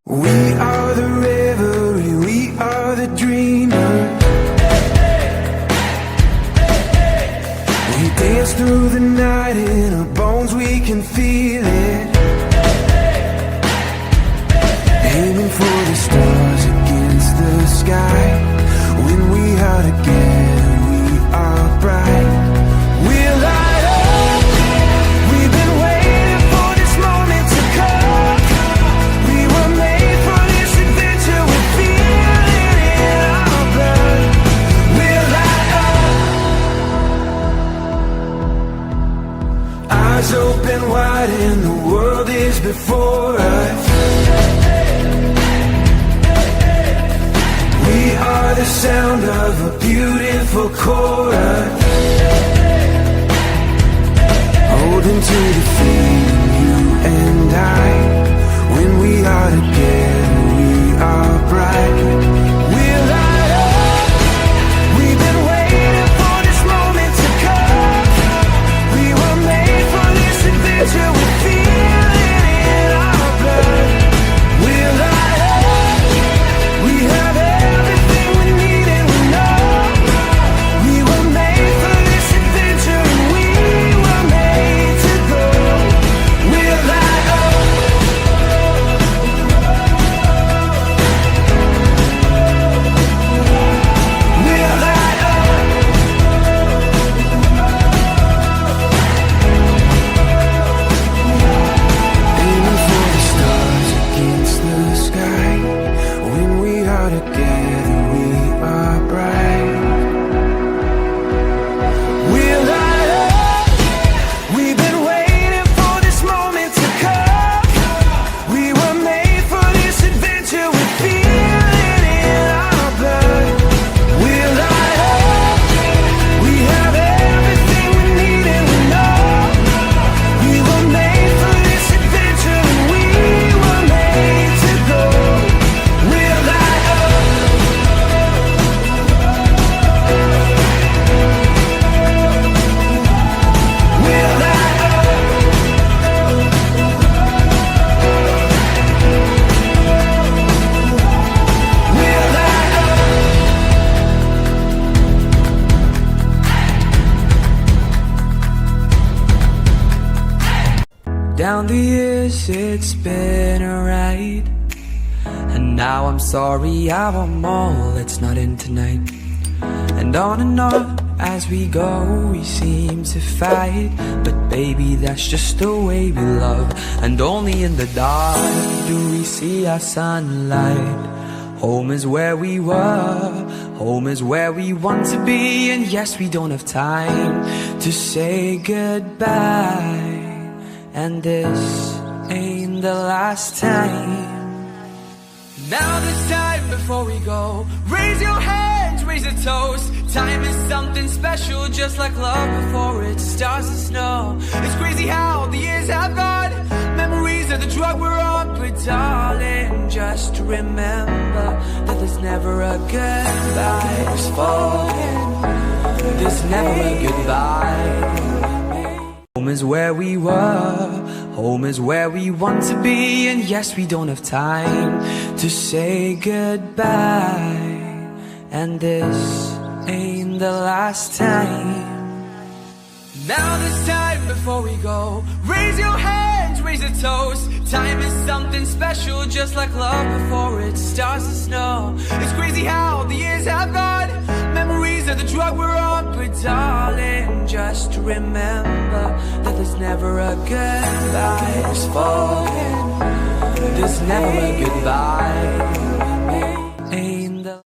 We are the reverie, we are the dreamers. We dance through the night, in our bones we can feel it. Aiming for the stars against the sky. When we are together, we are bright. We'll light up. We've been waiting for this moment to come. We were made for this adventure. We feel it in our blood. We'll light up. Eyes open wide and the world is before us. We are the sound of a beautiful chorus, holding to the feeling, you and I. When we are together, we are bright. We'll light up. We've been waiting for this moment to come. We were made for this adventure. We feel it in our blood. We'll light up. We have everything we need and we know we were made for this adventure and we were made to go. We'll light up. We'll light up. Aiming for the stars against the sky. When we are together, we are bright. We'll light up. We've been waiting for this moment to come. We were made for this adventure. We feel it in our blood. We'll light up. We have everything we need and we know we were made for this adventure and we were made to go. We'll light up. We'll light up. We'll light up. Down the years, it's been a ride, and now I'm sorry I want more. Let's not end tonight. And on as we go, we seem to fight, but baby, that's just the way we love. And only in the dark do we see our sunlight. Home is where we were, home is where we want to be. And yes, we don't have time to say goodbye, and this ain't the last time. Now this time before we go, raise your hands, raise a toast. Time is something special, just like love before it starts to snow. It's crazy how the years have gone. Memories of the drug we're on, but darling, just remember that there's never a goodbye spoken. There's never a goodbye. Home is where we were, home is where we want to be. And yes, we don't have time to say goodbye, and this ain't the last time. Now this time before we go, raise your hands, raise a toast. Time is something special, just like love before it starts to snow. It's crazy how the years have gone. Memories of the drug we're on, but darling, just remember that there's never a goodbye spoken. There's never a goodbye.